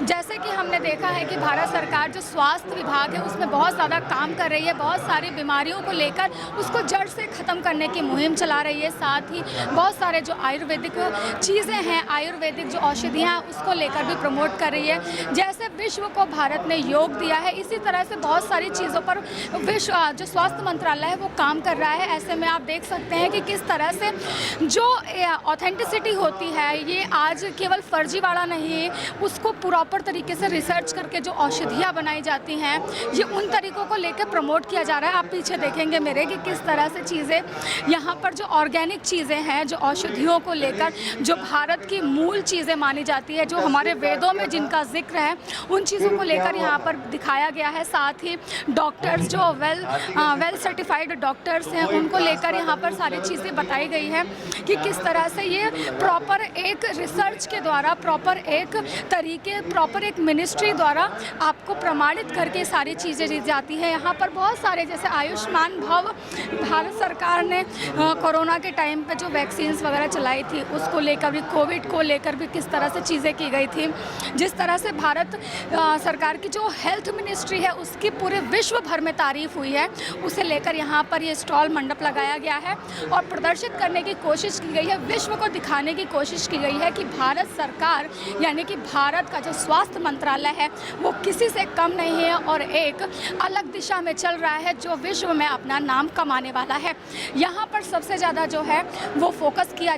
जैसे कि हमने देखा है कि भारत सरकार जो स्वास्थ्य विभाग है उसमें बहुत ज़्यादा काम कर रही है, बहुत सारी बीमारियों को लेकर उसको जड़ से ख़त्म करने की मुहिम चला रही है। साथ ही बहुत सारे जो आयुर्वेदिक चीज़ें हैं, आयुर्वेदिक जो औषधियाँ उसको लेकर भी प्रमोट कर रही है। जैसे विश्व को भारत ने योग दिया है, इसी तरह से बहुत सारी चीज़ों पर विश्व जो स्वास्थ्य मंत्रालय है वो काम कर रहा है। ऐसे में आप देख सकते हैं कि किस तरह से जो ऑथेंटिसिटी होती है ये आज केवल फर्जीवाड़ा नहीं है, उसको प्रॉपर तरीके से रिसर्च करके जो औषधियाँ बनाई जाती हैं ये उन तरीक़ों को लेकर प्रमोट किया जा रहा है। आप पीछे देखेंगे मेरे कि किस तरह से चीज़ें यहाँ पर जो ऑर्गेनिक चीज़ें हैं, जो औषधियों को लेकर जो भारत की मूल चीज़ें मानी जाती है, जो हमारे वेदों में जिनका जिक्र है, उन चीज़ों को लेकर यहाँ पर दिखाया गया है। साथ ही डॉक्टर्स जो वेल सर्टिफाइड डॉक्टर्स हैं उनको लेकर यहाँ पर सारी चीज़ें बताई गई है कि किस तरह से ये प्रॉपर एक रिसर्च के द्वारा, प्रॉपर एक तरीके, प्रॉपर एक मिनिस्ट्री द्वारा आपको प्रमाणित करके सारी चीज़ें दी जाती है। यहाँ पर बहुत सारे जैसे आयुष्मान भव भारत सरकार ने कोरोना के टाइम पे जो वैक्सीन्स वगैरह चलाई थी उसको लेकर भी, कोविड को लेकर भी किस तरह से चीज़ें की गई थी। जिस तरह से भारत सरकार की जो हेल्थ मिनिस्ट्री है उसकी पूरे विश्व भर में तारीफ़ हुई है, उसे लेकर यहाँ पर ये स्टॉल मंडप लगाया गया है और प्रदर्शित करने की कोशिश की गई है, विश्व को दिखाने की कोशिश की गई है कि भारत सरकार यानी कि भारत का जो स्वास्थ्य मंत्रालय है वो किसी से कम नहीं है और एक अलग दिशा में चल रहा है जो विश्व में अपना नाम कमाने वाला है। यहाँ पर सबसे ज़्यादा जो है वो फोकस किया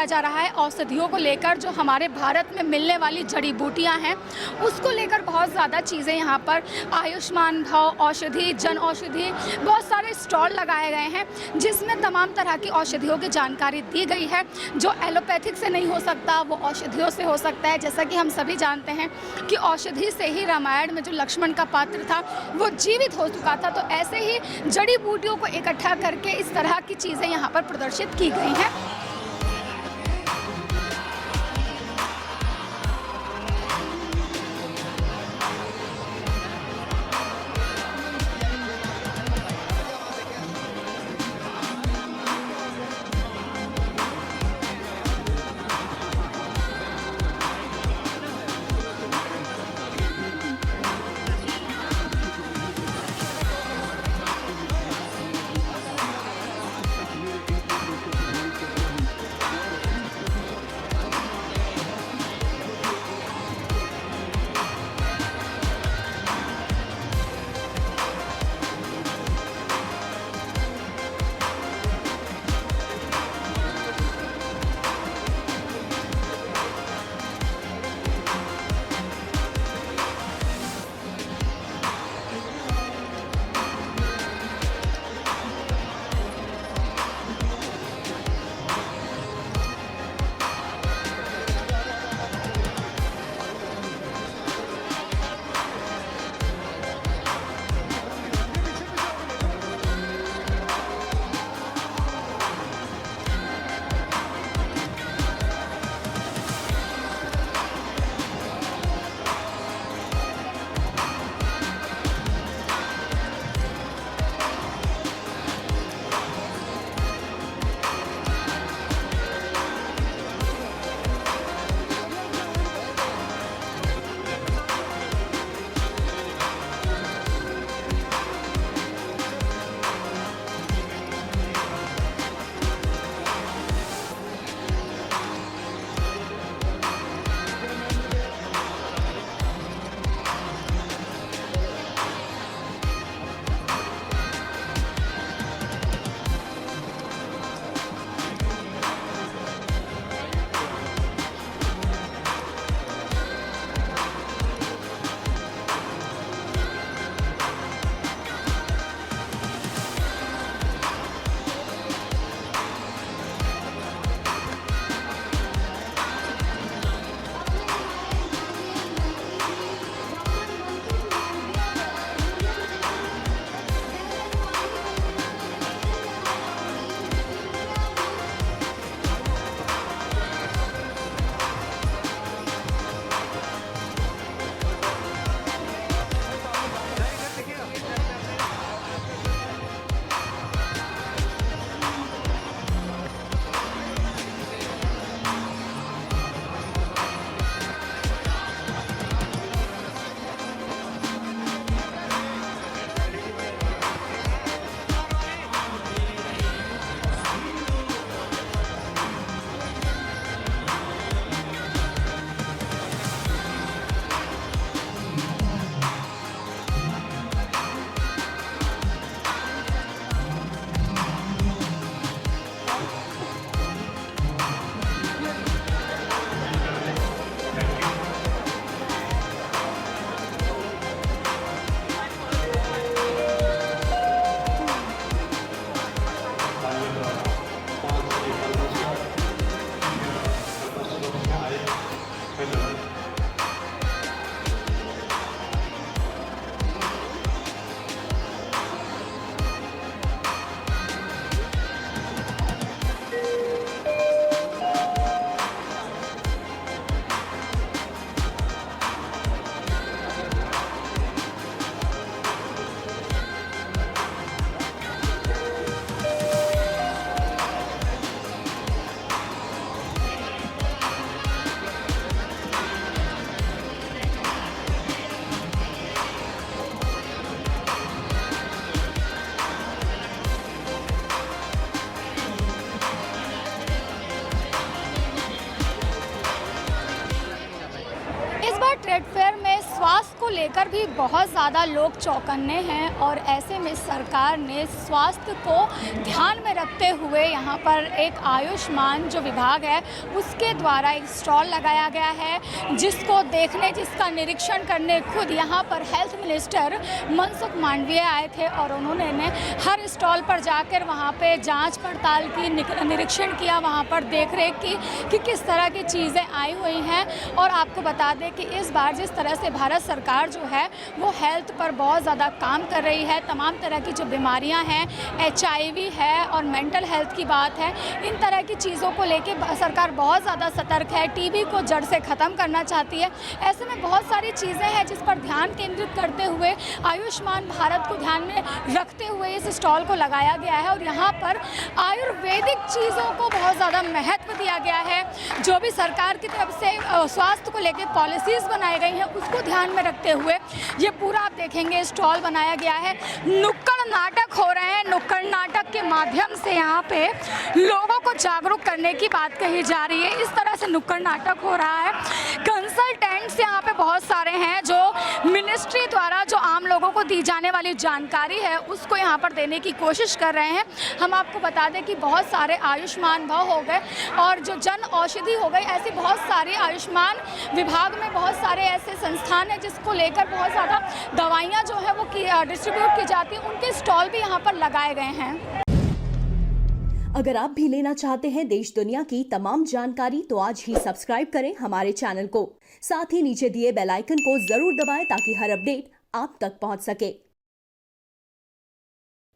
जा रहा है औषधियों को लेकर, जो हमारे भारत में मिलने वाली जड़ी बूटियाँ हैं उसको लेकर बहुत ज़्यादा चीज़ें यहाँ पर आयुष्मान भव औषधि, जन औषधि, बहुत सारे स्टॉल लगाए गए हैं जिसमें तमाम तरह की औषधियों की जानकारी दी गई है। जो एलोपैथिक से नहीं हो सकता वो औषधियों से हो सकता है। जैसा कि हम सभी जानते हैं कि औषधि से ही रामायण में जो लक्ष्मण का पात्र था वो जीवित हो चुका था, तो ऐसे ही जड़ी बूटियों को इकट्ठा करके इस तरह की चीज़ें यहाँ पर प्रदर्शित की गई हैं। लेकर भी बहुत ज़्यादा लोग चौकन्ने हैं और ऐसे में सरकार ने स्वास्थ्य को ध्यान में रखते हुए यहाँ पर एक आयुष्मान जो विभाग है उसके द्वारा एक स्टॉल लगाया गया है, जिसको देखने, जिसका निरीक्षण करने खुद यहाँ पर हेल्थ मिनिस्टर मनसुख मांडविय आए थे और उन्होंने हर स्टॉल पर जाकर वहाँ पे जांच पड़ताल की, निरीक्षण किया, वहाँ पर देख रेख की कि किस तरह की चीज़ें आई हुई हैं। और आपको बता दें कि इस बार जिस तरह से भारत सरकार जो है वो हेल्थ पर बहुत ज़्यादा काम कर रही है, तमाम तरह की जो बीमारियां हैं, HIV है और मेंटल हेल्थ की बात है, इन तरह की चीज़ों को लेके सरकार बहुत ज़्यादा सतर्क है। TB को जड़ से ख़त्म करना चाहती है। ऐसे में बहुत सारी चीज़ें हैं जिस पर ध्यान केंद्रित करते हुए आयुष्मान भारत को ध्यान में रखते हुए इस स्टॉल को लगाया गया है और यहाँ पर आयुर्वेदिक चीज़ों को बहुत ज़्यादा महत्व दिया गया है। जो भी सरकार की तरफ से स्वास्थ्य को लेकर पॉलिसीज़ बनाई गई हैं उसको ध्यान में रखते हुए ये पूरा आप देखेंगे स्टॉल बनाया गया है। नुक्कड़ नाटक हो रहे हैं। नुक्कड़ नाटक के माध्यम से यहाँ पे लोगों को जागरूक करने की बात कही जा रही है। इस तरह से नुक्कड़ नाटक हो रहा है। कंसल्टेंट्स यहाँ पे बहुत सारे हैं जो मिनिस्ट्री द्वारा जो आम लोगों को दी जाने वाली जानकारी है उसको यहाँ पर देने की कोशिश कर रहे हैं। हम आपको बता दें कि बहुत सारे आयुष्मान भव हो गए और जो जन औषधि हो गई, ऐसी बहुत सारी आयुष्मान विभाग में बहुत सारे ऐसे संस्थान हैं जिसको लेकर बहुत ज़्यादा दवाइयाँ जो है वो डिस्ट्रीब्यूट की जाती हैं, उनके स्टॉल भी यहाँ पर लगाए गए हैं। अगर आप भी लेना चाहते हैं देश दुनिया की तमाम जानकारी तो आज ही सब्सक्राइब करें हमारे चैनल को। साथ ही नीचे दिए बेल आइकन को जरूर दबाएं ताकि हर अपडेट आप तक पहुंच सके।